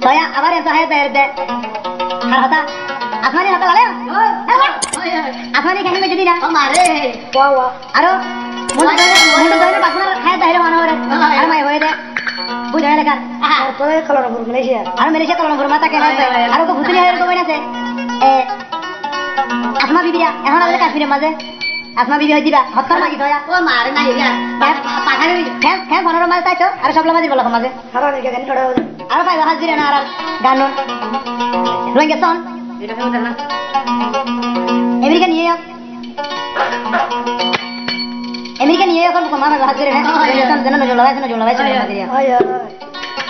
Soya abar yang saya berde. Harata. Asmani hata lale. Asmani kami menjadi dah. Mare. Wow. Aro. Muda doa pasal saya dah mana orang. Aro mai hoye deh. Buat apa lekan? Tuh kalau orang Malaysia. Aro Malaysia kalau orang mata kena se. Aro ko butuni hari ko mana se. Asma bibi ya. Ehon ada Kashmir maze. Asma bibi hoji dah. Hotkar lagi soya. Mare na ya. Pakai. Kan kono mal tacho. Aro sabla mazi bola maze. Hara ni kan kada. Aro pai bahas dire na aro. Ganon. Luang son. Itu kan udah. American New York. American New York kan mama bahas dire na. Jangan jual lawai sana dia. Ayo.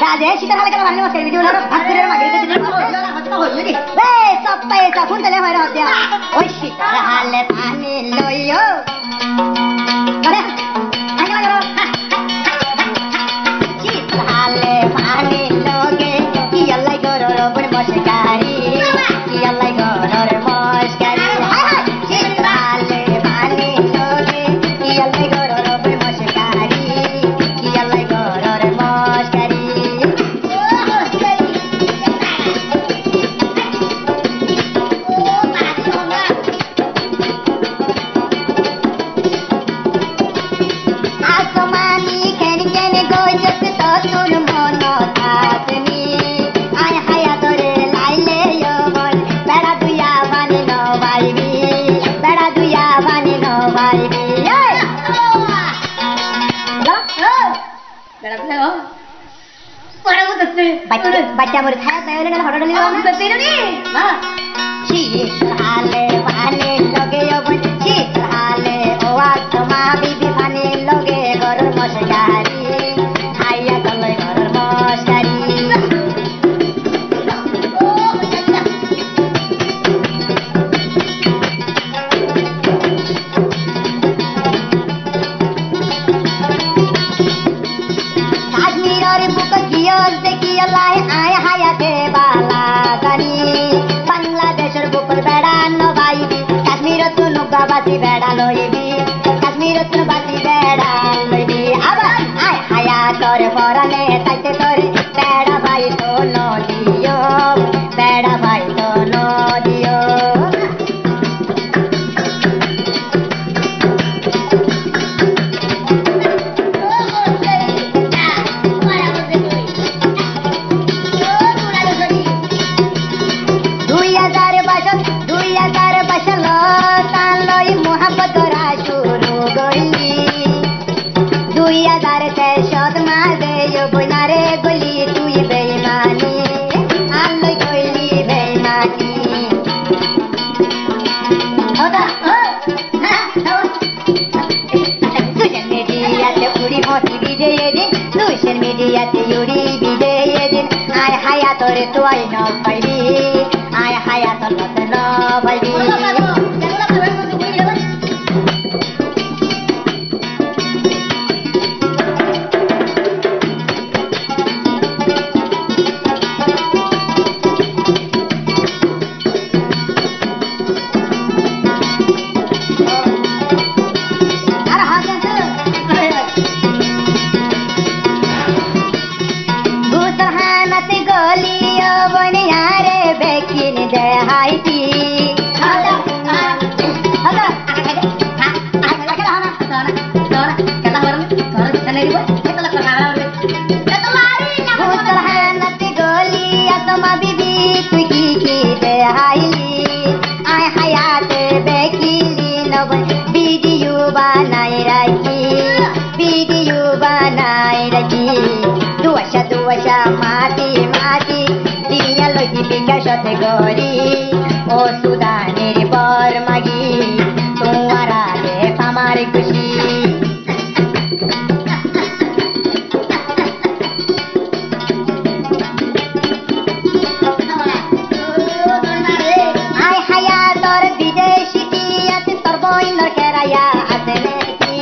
Raja kita hal kana banne mas video na bahas dire na magire dire. Weh sampai sapun tele hoy ra dia. Oi shit. Hale pani loyo. Kare. Angla karo. Shit hale pani loge. Ki allai goro ro bun moshkari. Ki allai goro ro moshkari. Shit hale pani loge. Ki allai goro ro bun moshkari. Ki allai goro ro moshkari. Baca murid saya tahu dengan horor dulu. Betul ni. Nah. Cik hale pane loge yo bun cik hale oat ma bibi pane loge goror moshkari haya koloi goror moshkari. Kashmir aur buka giyos dekhi Allah aya hayate bala gani Bangladeshor bukul beda no baibi Kashmir tu nuga basi beda loibi Kashmir tu basi beda loibi aba ay hayat aur forane taite tore beda bhai to no diyo beda bhai to no diyo. Social media te yuri bide yedin ay hayat ore tu ay no paibi ay hayat ore tu no paibi. Gori o sudanir bar magi tumhara le hamar kushi ay hayat aur bideshi tiyat tarboin keraya atne ki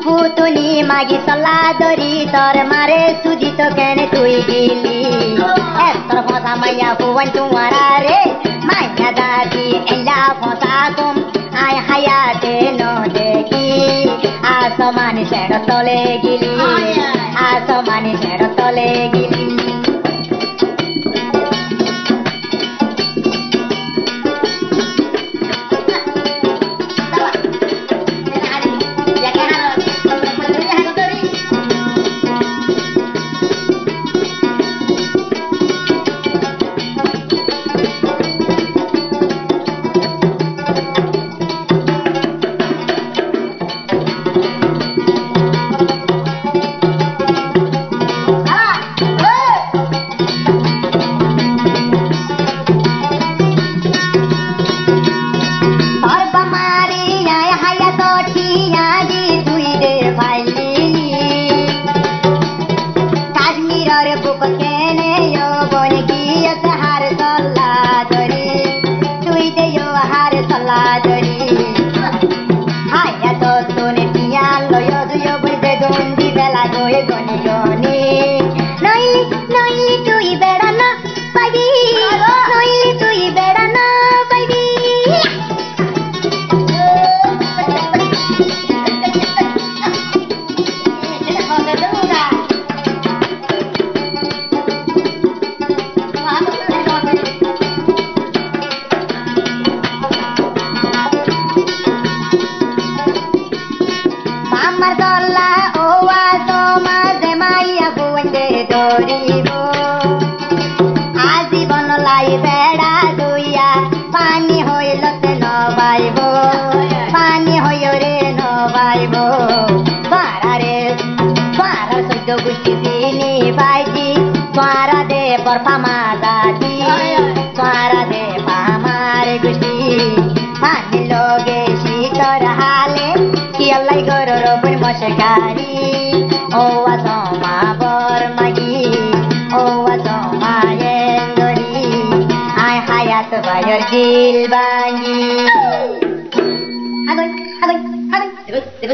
putuni magi saladori tor mare sudito kene tui gili Maya huwan tumara re Maya dadi ella fosakum ay hayate no deki asmani sero tole gili asmani sero tole gili কাশ্মীরের বুক কেনে বন গিয়ে হার তল্লা ধরি তুই দে হার তল্লা ধরি হায়া তো তোনে পিয়ান লয় দুয় বইতে গন্ডি বেলা গয়ে গনি গনি নইলি নইলি তুই বেড়া না পাইবি নইলি তুই বেড়া না পাইবি আমার দল্লা ও মাঝে মাইয়া বুয়েন্ডে ধরিব আজীবন লাই বেড়া দুইয়া পানি হইলতে নবাইব পানি হইও রে নবাইব পাড়ারে পাড়ার সৈদ্য গোষ্ঠী চিনি বাইজি পাড়া দে বরফামা দাদি পাড়া দে পামার গোষ্ঠী পানি লগে শীতর হালে কি আল্লাই গরর বই মশকারি ও আসমা বর মাগি ও আসমা এন্দরি আয় হায়াত বায়র দিল বাঙ্গি